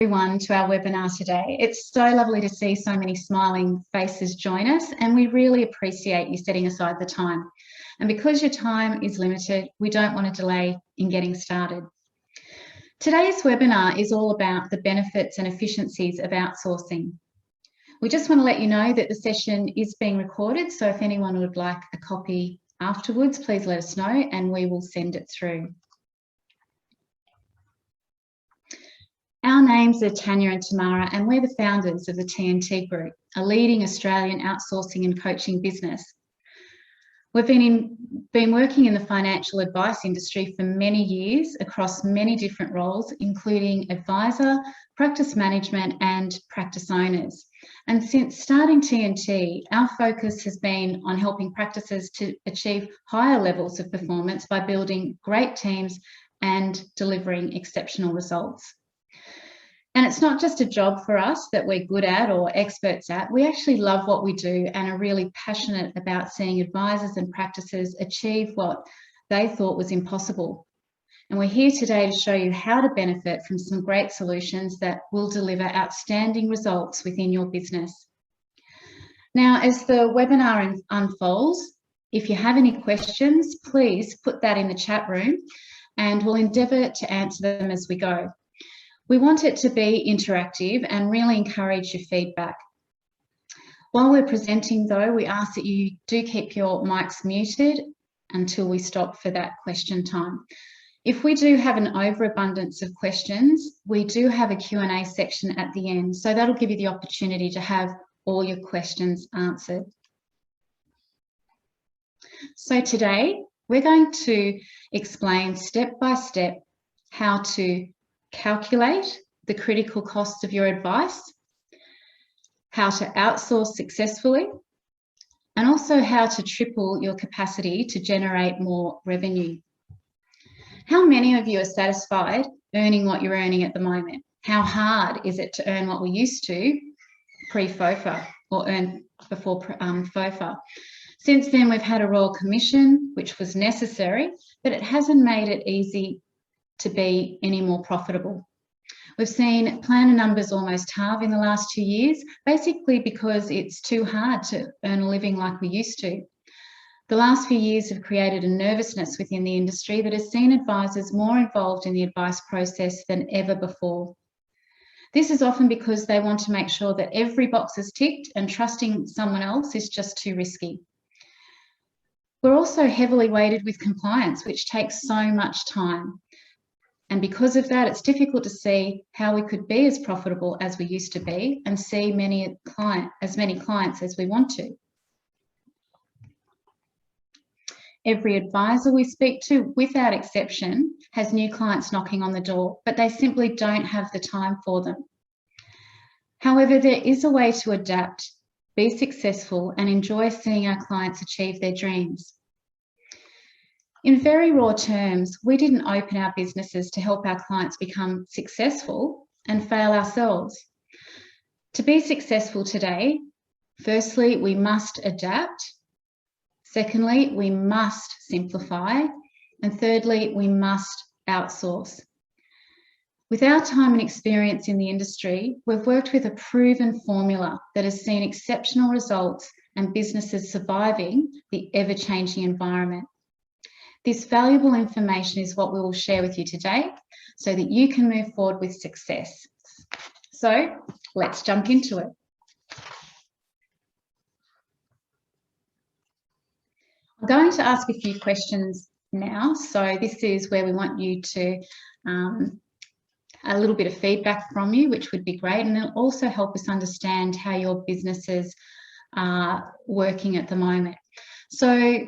Everyone to our webinar today. It's so lovely to see so many smiling faces join us, and we really appreciate you setting aside the time. And because your time is limited, we don't want to delay in getting started. Today's webinar is all about the benefits and efficiencies of outsourcing. We just want to let you know that the session is being recorded, so if anyone would like a copy afterwards, please let us know and we will send it through. Our names are Tanya and Tamara, and we're the founders of the TNT Group, a leading Australian outsourcing and coaching business. We've been working in the financial advice industry for many years across many different roles, including advisor, practice management, and practice owners. And since starting TNT, our focus has been on helping practices to achieve higher levels of performance by building great teams and delivering exceptional results. And it's not just a job for us that we're good at or experts at. We actually love what we do and are really passionate about seeing advisors and practices achieve what they thought was impossible. And we're here today to show you how to benefit from some great solutions that will deliver outstanding results within your business. Now, as the webinar unfolds, if you have any questions, please put that in the chat room and we'll endeavour to answer them as we go. We want it to be interactive and really encourage your feedback. While we're presenting though, we ask that you do keep your mics muted until we stop for that question time. If we do have an overabundance of questions, we do have a Q&A section at the end, so that'll give you the opportunity to have all your questions answered. So today, we're going to explain step by step how to calculate the critical cost of your advice, how to outsource successfully, and also how to triple your capacity to generate more revenue. How many of you are satisfied earning what you're earning at the moment? How hard is it to earn what we used to pre-FOFA or earn before FOFA? Since then, we've had a Royal Commission, which was necessary, but it hasn't made it easy to be any more profitable. We've seen planner numbers almost halve in the last 2 years, basically because it's too hard to earn a living like we used to. The last few years have created a nervousness within the industry that has seen advisors more involved in the advice process than ever before. This is often because they want to make sure that every box is ticked, and trusting someone else is just too risky. We're also heavily weighted with compliance, which takes so much time. And because of that, it's difficult to see how we could be as profitable as we used to be and see as many clients as we want to. Every advisor we speak to, without exception, has new clients knocking on the door, but they simply don't have the time for them. However, there is a way to adapt, be successful, and enjoy seeing our clients achieve their dreams. In very raw terms, we didn't open our businesses to help our clients become successful and fail ourselves. To be successful today, firstly, we must adapt. Secondly, we must simplify. And thirdly, we must outsource. With our time and experience in the industry, we've worked with a proven formula that has seen exceptional results and businesses surviving the ever-changing environment. This valuable information is what we will share with you today so that you can move forward with success. So let's jump into it. I'm going to ask a few questions now. So this is where we want you to, a little bit of feedback from you, which would be great. And it'll also help us understand how your businesses are working at the moment. So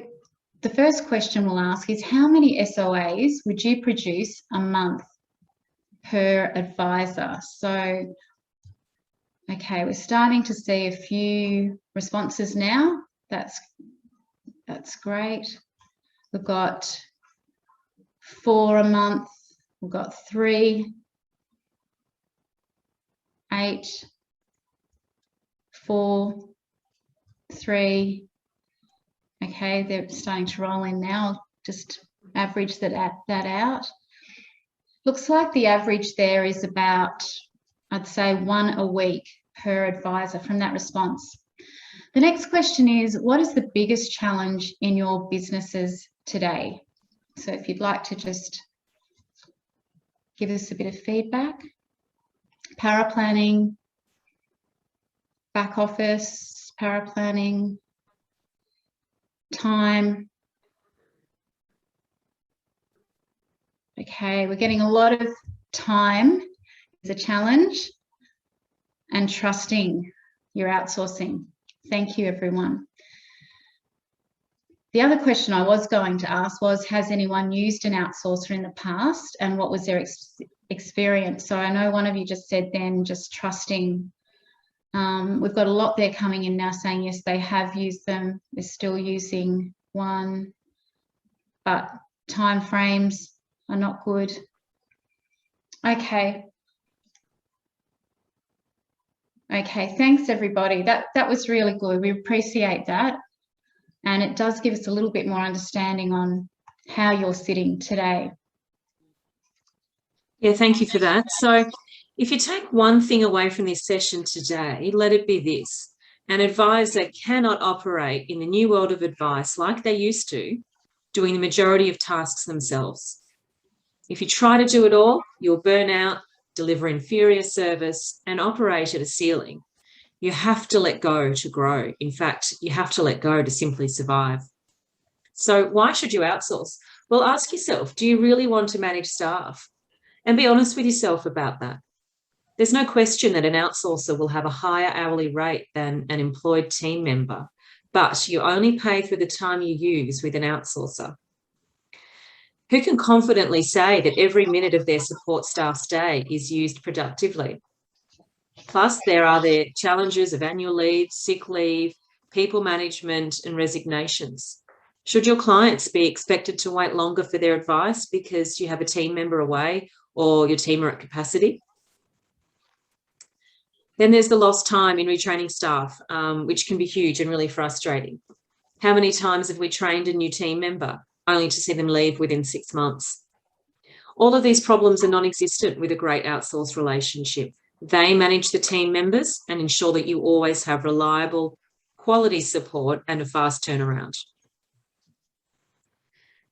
the first question we'll ask is, how many SOAs would you produce a month per advisor? So, okay, we're starting to see a few responses now. That's great. We've got 4 a month. We've got 3, 8, 4, 3. Okay, they're starting to roll in now. I'll just average that out. Looks like the average there is about I'd say 1 a week per advisor from that response. The next question is, what is the biggest challenge in your businesses today? So if you'd like to just give us a bit of feedback. Paraplanning, back office, paraplanning, time. Okay, we're getting a lot of time is a challenge, and trusting your outsourcing. Thank you, everyone. The other question I was going to ask was, has anyone used an outsourcer in the past, and what was their experience? So I know one of you just said then just trusting. We've got a lot there coming in now saying yes, they have used them, they're still using one, but timeframes are not good. Okay, thanks everybody. That was really good. We appreciate that. And it does give us a little bit more understanding on how you're sitting today. Yeah, thank you for that. So if you take one thing away from this session today, let it be this: an advisor cannot operate in the new world of advice like they used to, doing the majority of tasks themselves. If you try to do it all, you'll burn out, deliver inferior service, and operate at a ceiling. You have to let go to grow. In fact, you have to let go to simply survive. So why should you outsource? Well, ask yourself, do you really want to manage staff? And be honest with yourself about that. There's no question that an outsourcer will have a higher hourly rate than an employed team member, but you only pay for the time you use with an outsourcer. Who can confidently say that every minute of their support staff's day is used productively? Plus, there are the challenges of annual leave, sick leave, people management, and resignations. Should your clients be expected to wait longer for their advice because you have a team member away or your team are at capacity? Then there's the lost time in retraining staff, which can be huge and really frustrating. How many times have we trained a new team member only to see them leave within 6 months? All of these problems are non-existent with a great outsourced relationship. They manage the team members and ensure that you always have reliable, quality support and a fast turnaround.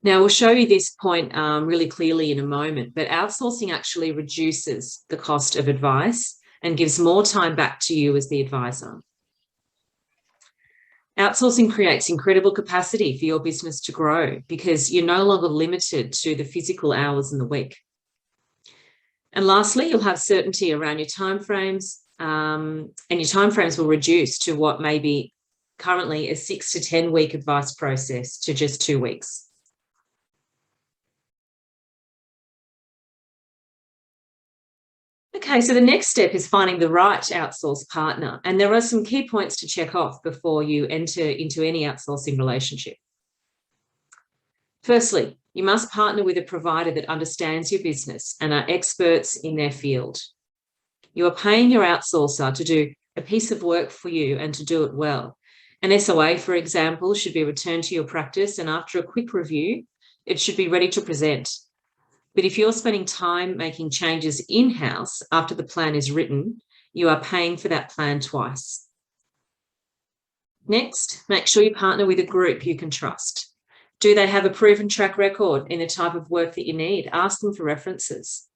Now, we'll show you this point really clearly in a moment, but outsourcing actually reduces the cost of advice and gives more time back to you as the advisor. Outsourcing creates incredible capacity for your business to grow because you're no longer limited to the physical hours in the week. And lastly, you'll have certainty around your timeframes, and your timeframes will reduce to what may be currently a 6 to 10 week advice process to just 2 weeks. Okay, so the next step is finding the right outsource partner. And there are some key points to check off before you enter into any outsourcing relationship. Firstly, you must partner with a provider that understands your business and are experts in their field. You are paying your outsourcer to do a piece of work for you and to do it well. An SOA, for example, should be returned to your practice, and after a quick review, it should be ready to present. But if you're spending time making changes in-house after the plan is written, you are paying for that plan twice. Next, make sure you partner with a group you can trust. Do they have a proven track record in the type of work that you need? Ask them for references.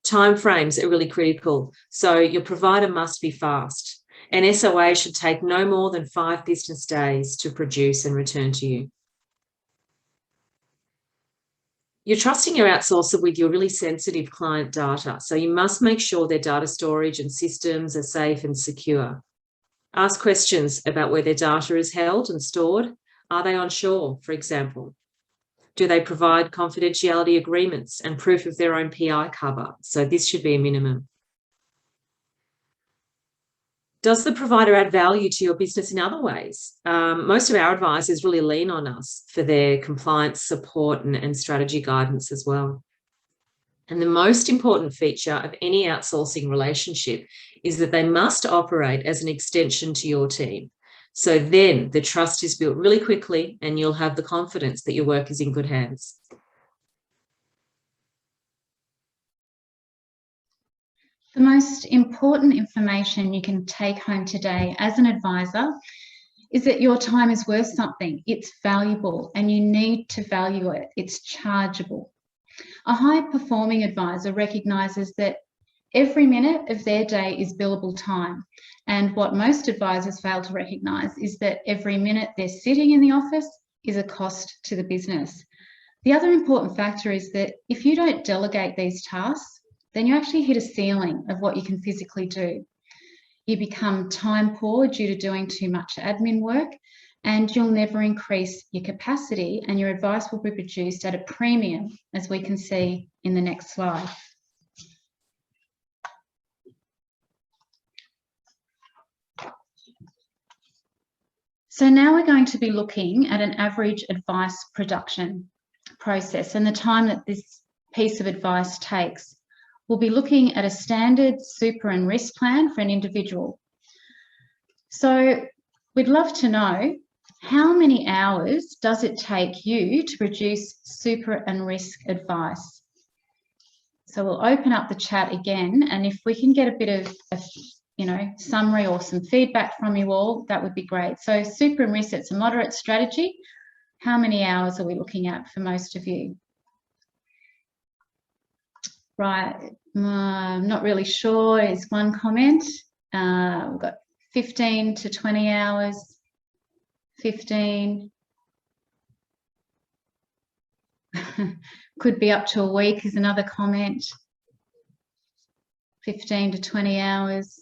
Timeframes are really critical, so your provider must be fast. An SOA should take no more than 5 business days to produce and return to you. You're trusting your outsourcer with your really sensitive client data, so you must make sure their data storage and systems are safe and secure. Ask questions about where their data is held and stored. Are they onshore, for example? Do they provide confidentiality agreements and proof of their own PI cover? So this should be a minimum. Does the provider add value to your business in other ways? Most of our advisors really lean on us for their compliance support and strategy guidance as well. And the most important feature of any outsourcing relationship is that they must operate as an extension to your team. So then the trust is built really quickly and you'll have the confidence that your work is in good hands. The most important information you can take home today as an advisor is that your time is worth something. It's valuable and you need to value it. It's chargeable. A high-performing advisor recognises that every minute of their day is billable time. And what most advisors fail to recognise is that every minute they're sitting in the office is a cost to the business. The other important factor is that if you don't delegate these tasks, then you actually hit a ceiling of what you can physically do. You become time poor due to doing too much admin work, and you'll never increase your capacity, and your advice will be produced at a premium, as we can see in the next slide. So now we're going to be looking at an average advice production process and the time that this piece of advice takes. We'll be looking at a standard super and risk plan for an individual. So we'd love to know, how many hours does it take you to produce super and risk advice? So we'll open up the chat again, and if we can get a bit of a summary or some feedback from you all, that would be great. So super and risk, it's a moderate strategy. How many hours are we looking at for most of you? Right, I'm not really sure is one comment. We've got 15 to 20 hours, 15. Could be up to a week is another comment. 15 to 20 hours.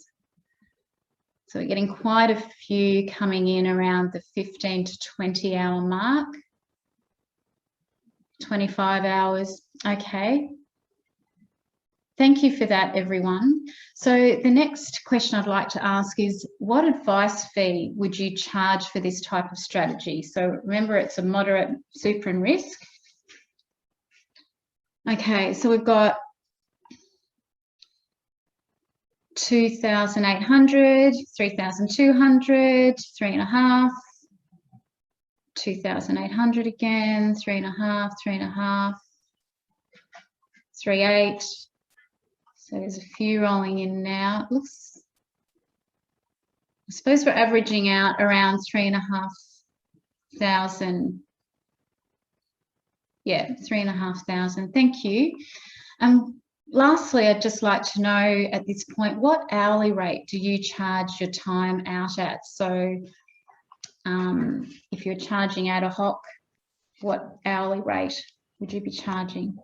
So we're getting quite a few coming in around the 15 to 20 hour mark. 25 hours, okay. Thank you for that, everyone. So the next question I'd like to ask is, what advice fee would you charge for this type of strategy? So remember, it's a moderate super and risk. Okay, so we've got 2,800, 3,200, 3.5, 2,800 again, 3.5, 3.5, 3.8. So there's a few rolling in now. It looks, I suppose we're averaging out around 3,500. Yeah, 3,500. Thank you. Lastly, I'd just like to know at this point, what hourly rate do you charge your time out at? So if you're charging ad hoc, what hourly rate would you be charging?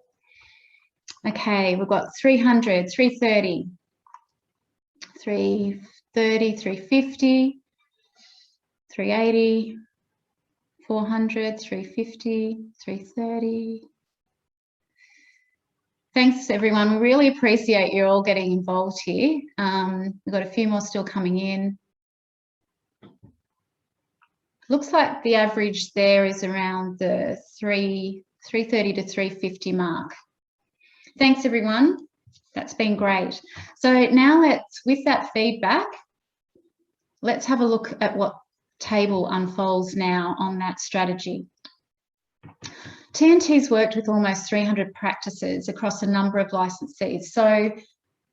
Okay, we've got 300, 330, 330, 350, 380, 400, 350, 330. Thanks, everyone. We really appreciate you all getting involved here. We've got a few more still coming in. Looks like the average there is around the 330 to 350 mark. Thanks, everyone. That's been great. So now with that feedback, let's have a look at what table unfolds now on that strategy. TNT's worked with almost 300 practices across a number of licensees, so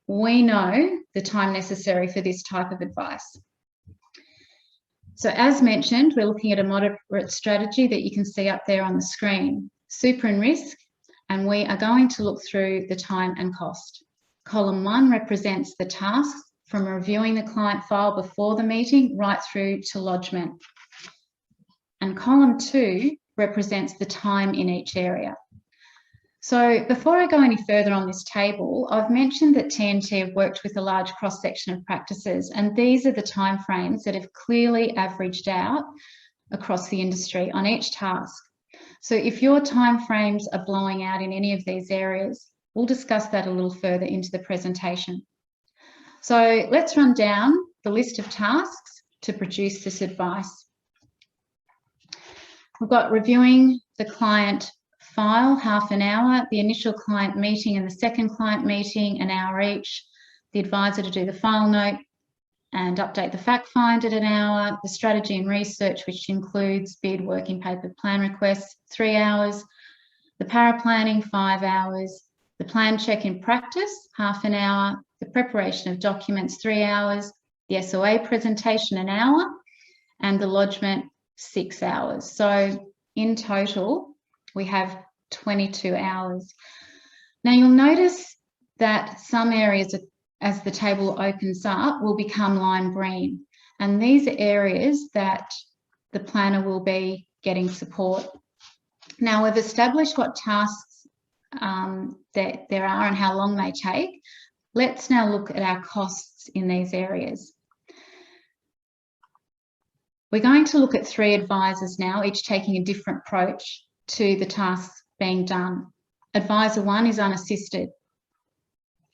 we know the time necessary for this type of advice. So as mentioned, we're looking at a moderate strategy that you can see up there on the screen, super and risk, and we are going to look through the time and cost. Column 1 represents the tasks from reviewing the client file before the meeting right through to lodgement. And column 2 represents the time in each area. So before I go any further on this table, I've mentioned that TNT have worked with a large cross-section of practices, and these are the timeframes that have clearly averaged out across the industry on each task. So if your timeframes are blowing out in any of these areas, we'll discuss that a little further into the presentation. So let's run down the list of tasks to produce this advice. We've got reviewing the client file, half an hour, the initial client meeting and the second client meeting, an hour each, the advisor to do the file note and update the fact find at an hour, the strategy and research, which includes bid, working paper, plan requests, 3 hours, the para planning, 5 hours, the plan check in practice, half an hour, the preparation of documents 3 hours, the SOA presentation 1 hour, and the lodgement 6 hours. So in total, we have 22 hours. Now you'll notice that some areas, as the table opens up, will become lime green. And these are areas that the planner will be getting support. Now we've established what tasks that there are and how long they take. Let's now look at our costs in these areas. We're going to look at 3 advisors now, each taking a different approach to the tasks being done. Advisor 1 is unassisted.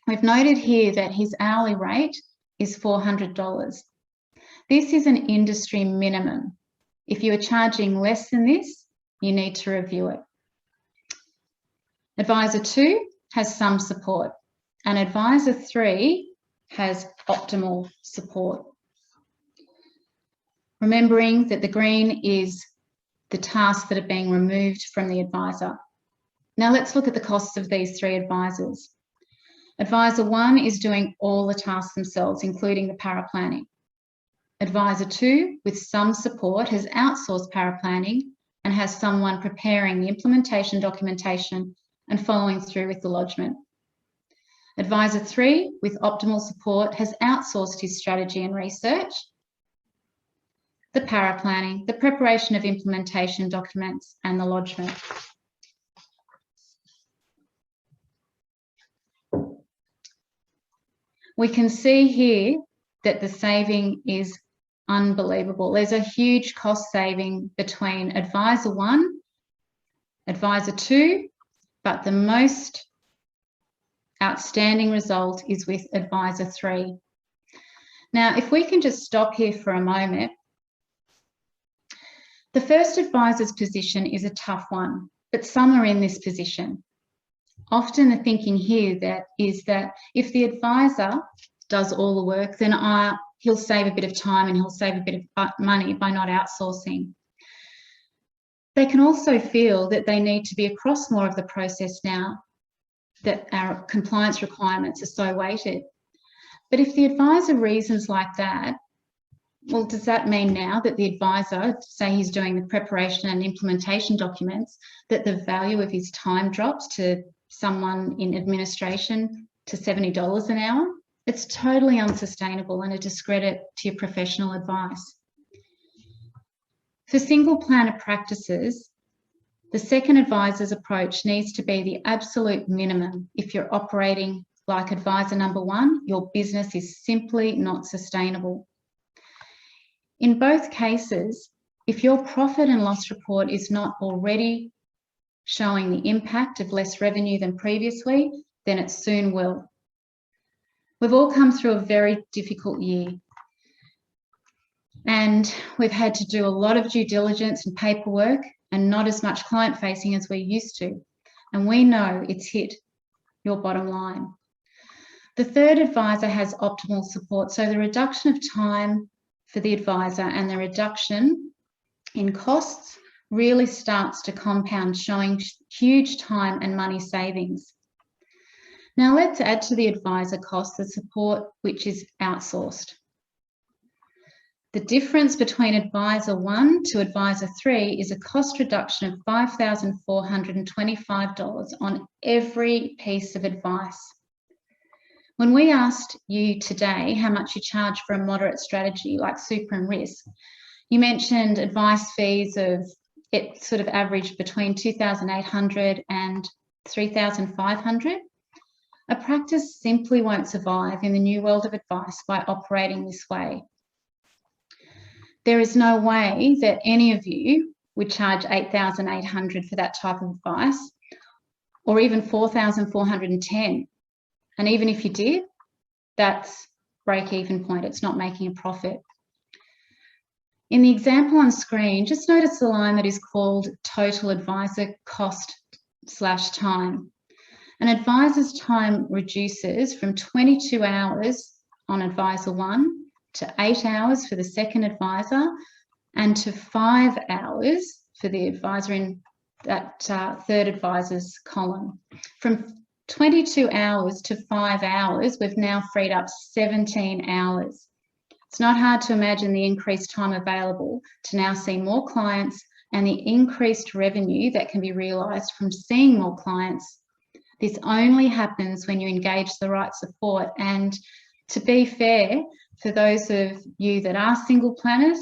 We've noted here that his hourly rate is $400. This is an industry minimum. If you are charging less than this, you need to review it. Advisor 2 has some support, and Advisor 3 has optimal support. Remembering that the green is the tasks that are being removed from the advisor. Now let's look at the costs of these 3 advisors. Advisor 1 is doing all the tasks themselves, including the paraplanning. Advisor 2, with some support, has outsourced paraplanning and has someone preparing the implementation documentation and following through with the lodgement. Advisor 3, with optimal support, has outsourced his strategy and research, the paraplanning, the preparation of implementation documents, and the lodgement. We can see here that the saving is unbelievable. There's a huge cost saving between Advisor 1, Advisor 2, but the most outstanding result is with Advisor 3. Now, if we can just stop here for a moment, the first advisor's position is a tough one, but some are in this position. Often the thinking here is that if the advisor does all the work, then he'll save a bit of time and he'll save a bit of money by not outsourcing. They can also feel that they need to be across more of the process now that our compliance requirements are so weighted. But if the advisor reasons like that, well, does that mean now that the advisor, say he's doing the preparation and implementation documents, that the value of his time drops to someone in administration to $70 an hour? It's totally unsustainable and a discredit to your professional advice. For single planner practices, the second advisor's approach needs to be the absolute minimum. If you're operating like advisor number 1, your business is simply not sustainable. In both cases, if your profit and loss report is not already showing the impact of less revenue than previously, then it soon will. We've all come through a very difficult year, and we've had to do a lot of due diligence and paperwork and not as much client facing as we're used to. And we know it's hit your bottom line. The third advisor has optimal support. So the reduction of time for the advisor and the reduction in costs really starts to compound, showing huge time and money savings. Now let's add to the advisor cost the support which is outsourced. The difference between advisor 1 to advisor 3 is a cost reduction of $5,425 on every piece of advice. When we asked you today how much you charge for a moderate strategy like super and risk, you mentioned advice fees of, it sort of averaged between $2,800 and $3,500. A practice simply won't survive in the new world of advice by operating this way. There is no way that any of you would charge $8,800 for that type of advice, or even $4,410. And even if you did, that's break-even point. It's not making a profit. In the example on screen, just notice the line that is called total advisor cost / time. An advisor's time reduces from 22 hours on advisor 1 to 8 hours for the second advisor and to 5 hours for the advisor in that third advisor's column. From 22 hours to 5 hours, we've now freed up 17 hours. It's not hard to imagine the increased time available to now see more clients and the increased revenue that can be realised from seeing more clients. This only happens when you engage the right support. And to be fair, for those of you that are single planners,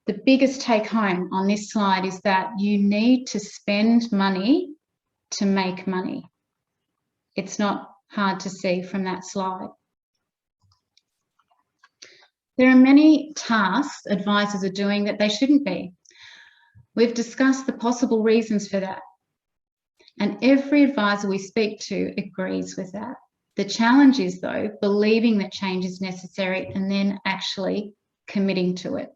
the biggest take home on this slide is that you need to spend money to make money. It's not hard to see from that slide. There are many tasks advisors are doing that they shouldn't be. We've discussed the possible reasons for that. And every advisor we speak to agrees with that. The challenge is, though, believing that change is necessary and then actually committing to it.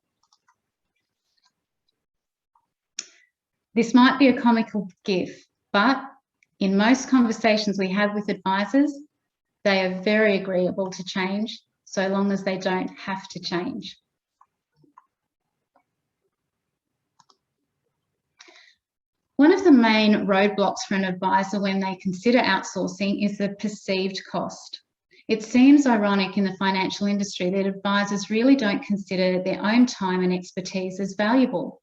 This might be a comical gif, but in most conversations we have with advisors, they are very agreeable to change, so long as they don't have to change. One of the main roadblocks for an advisor when they consider outsourcing is the perceived cost. It seems ironic in the financial industry that advisors really don't consider their own time and expertise as valuable.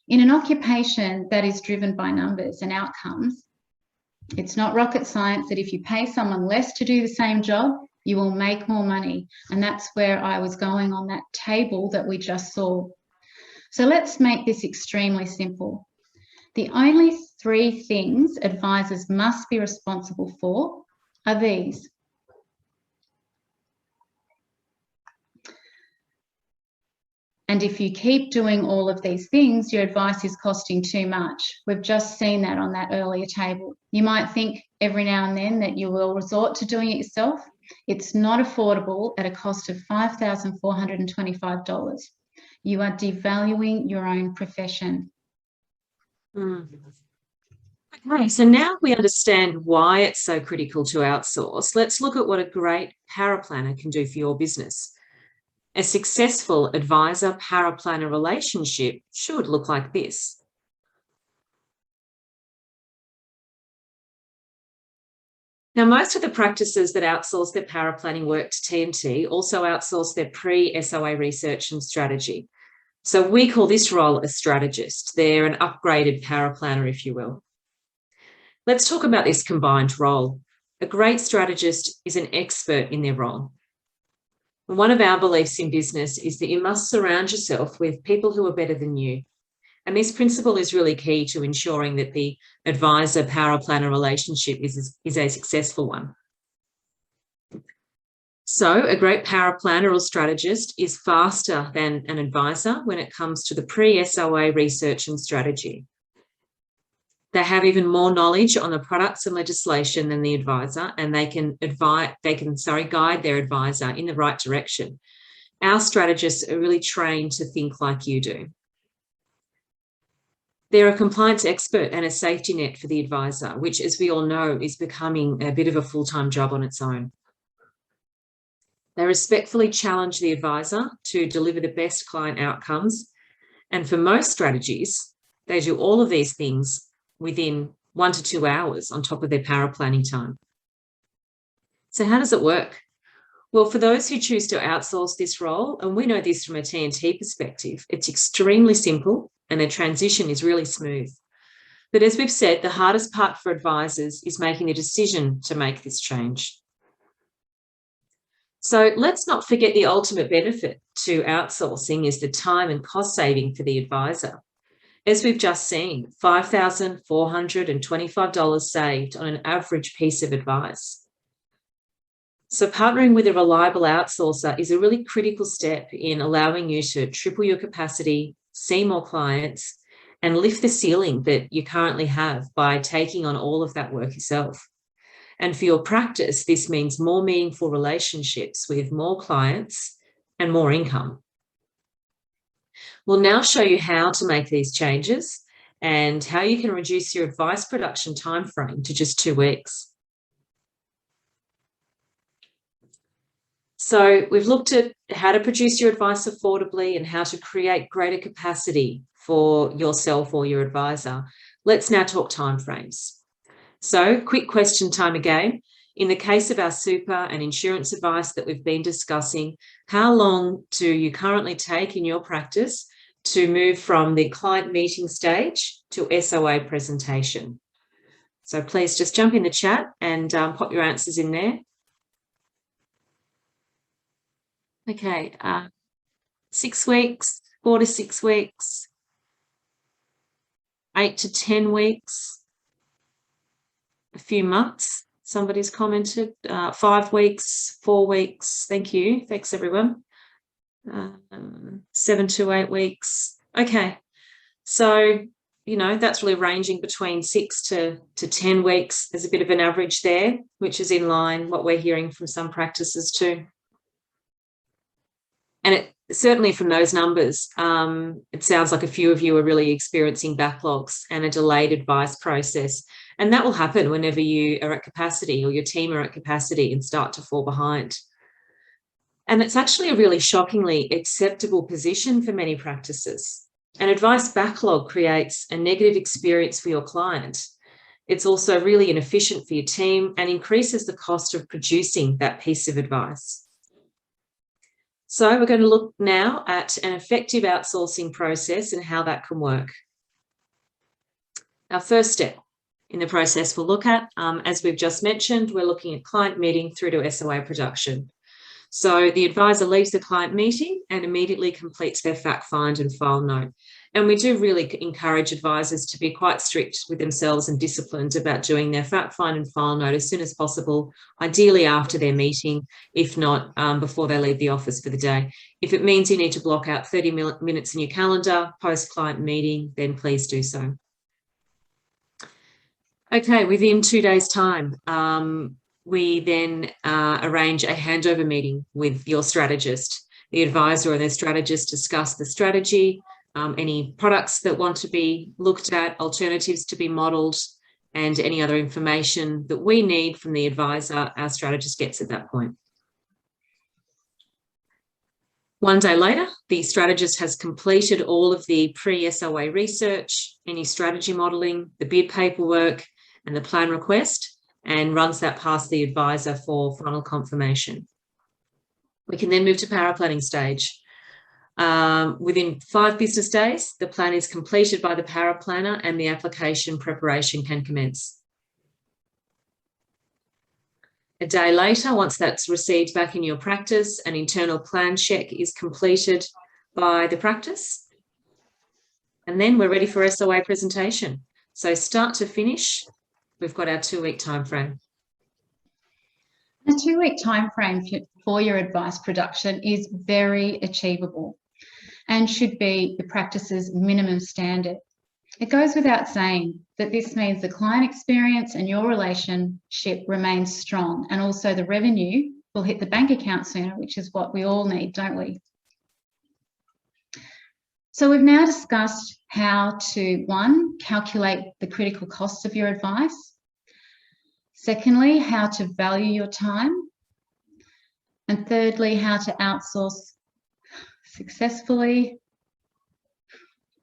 In an occupation that is driven by numbers and outcomes, it's not rocket science that if you pay someone less to do the same job, you will make more money. And that's where I was going on that table that we just saw. So let's make this extremely simple. The only 3 things advisors must be responsible for are these. And if you keep doing all of these things, your advice is costing too much. We've just seen that on that earlier table. You might think every now and then that you will resort to doing it yourself. It's not affordable at a cost of $5,425. You are devaluing your own profession. Okay, so now we understand why it's so critical to outsource. Let's look at what a great paraplanner can do for your business. A successful advisor-paraplanner relationship should look like this. Now, most of the practices that outsource their paraplanning work to TNT also outsource their pre-SOA research and strategy. So we call this role a strategist. They're an upgraded paraplanner, if you will. Let's talk about this combined role. A great strategist is an expert in their role. And one of our beliefs in business is that you must surround yourself with people who are better than you. And this principle is really key to ensuring that the advisor-paraplanner relationship is a successful one. So a great paraplanner or strategist is faster than an advisor when it comes to the pre-SOA research and strategy. They have even more knowledge on the products and legislation than the advisor, and they can guide their advisor in the right direction. Our strategists are really trained to think like you do. They're a compliance expert and a safety net for the advisor, which, as we all know, is becoming a bit of a full-time job on its own. They respectfully challenge the advisor to deliver the best client outcomes. And for most strategies, they do all of these things within 1 to 2 hours on top of their paraplanning time. So how does it work? Well, for those who choose to outsource this role, and we know this from a TNT perspective, it's extremely simple and the transition is really smooth. But as we've said, the hardest part for advisors is making the decision to make this change. So let's not forget the ultimate benefit to outsourcing is the time and cost saving for the advisor. As we've just seen, $5,425 saved on an average piece of advice. So partnering with a reliable outsourcer is a really critical step in allowing you to triple your capacity, see more clients, and lift the ceiling that you currently have by taking on all of that work yourself. And for your practice, this means more meaningful relationships with more clients and more income. We'll now show you how to make these changes and how you can reduce your advice production timeframe to just 2 weeks. So we've looked at how to produce your advice affordably and how to create greater capacity for yourself or your advisor. Let's now talk timeframes. So, quick question time again. In the case of our super and insurance advice that we've been discussing, how long do you currently take in your practice to move from the client meeting stage to SOA presentation? So please just jump in the chat and pop your answers in there. Okay, 6 weeks, 4 to 6 weeks, 8 to 10 weeks, a few months, somebody's commented, 5 weeks, 4 weeks, thank you, thanks everyone, 7 to 8 weeks. Okay, so, you know, that's really ranging between 6 to 10 weeks. There's a bit of an average there, which is in line what we're hearing from some practices too. And it certainly from those numbers, it sounds like a few of you are really experiencing backlogs and a delayed advice process. And that will happen whenever you are at capacity or your team are at capacity and start to fall behind. And it's actually a really shockingly acceptable position for many practices. An advice backlog creates a negative experience for your client. It's also really inefficient for your team and increases the cost of producing that piece of advice. So we're going to look now at an effective outsourcing process and how that can work. Our first step in the process we'll look at, as we've just mentioned, we're looking at client meeting through to SOA production. So the advisor leaves the client meeting and immediately completes their fact find and file note. And we do really encourage advisors to be quite strict with themselves and disciplined about doing their fact find and file note as soon as possible, ideally after their meeting, if not before they leave the office for the day. If it means you need to block out 30 minutes in your calendar post-client meeting, then please do so. Okay, within 2 days' time, we then arrange a handover meeting with your strategist. The advisor and their strategist discuss the strategy, any products that want to be looked at, alternatives to be modelled, and any other information that we need from the advisor, our strategist gets at that point. 1 day later, the strategist has completed all of the pre-SOA research, any strategy modelling, the bid paperwork, and the plan request, and runs that past the advisor for final confirmation. We can then move to power planning stage. Within 5 business days, the plan is completed by the power planner and the application preparation can commence. A day later, once that's received back in your practice, an internal plan check is completed by the practice. And then we're ready for SOA presentation. So start to finish, we've got our 2-week time frame. A 2-week time frame for your advice production is very achievable and should be the practice's minimum standard. It goes without saying that this means the client experience and your relationship remains strong, and also the revenue will hit the bank account sooner, which is what we all need, don't we? So we've now discussed how to, 1, calculate the critical costs of your advice. Secondly, how to value your time. And thirdly, how to outsource successfully,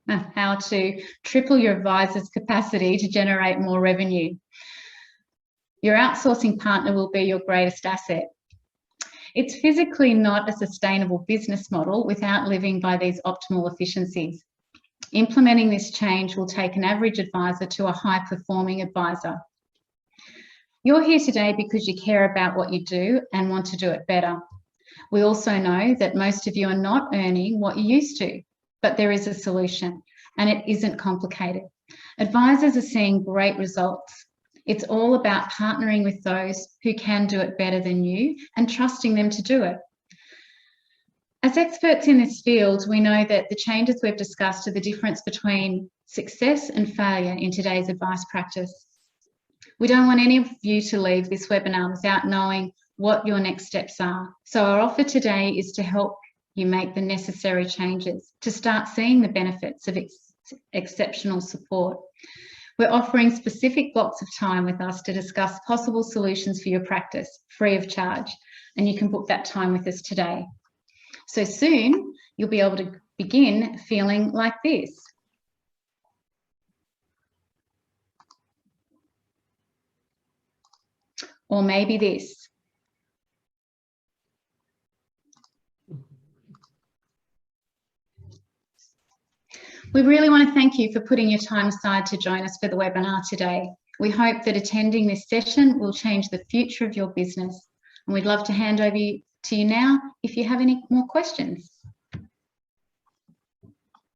and how to triple your advisor's capacity to generate more revenue. Your outsourcing partner will be your greatest asset. It's physically not a sustainable business model without living by these optimal efficiencies. Implementing this change will take an average advisor to a high-performing advisor. You're here today because you care about what you do and want to do it better. We also know that most of you are not earning what you used to, but there is a solution, and it isn't complicated. Advisors are seeing great results. It's all about partnering with those who can do it better than you and trusting them to do it. As experts in this field, we know that the changes we've discussed are the difference between success and failure in today's advice practice. We don't want any of you to leave this webinar without knowing what your next steps are. So our offer today is to help you make the necessary changes to start seeing the benefits of exceptional support. We're offering specific blocks of time with us to discuss possible solutions for your practice, free of charge, and you can book that time with us today. So soon, you'll be able to begin feeling like this. Or maybe this. We really want to thank you for putting your time aside to join us for the webinar today. We hope that attending this session will change the future of your business. And we'd love to hand over to you now if you have any more questions.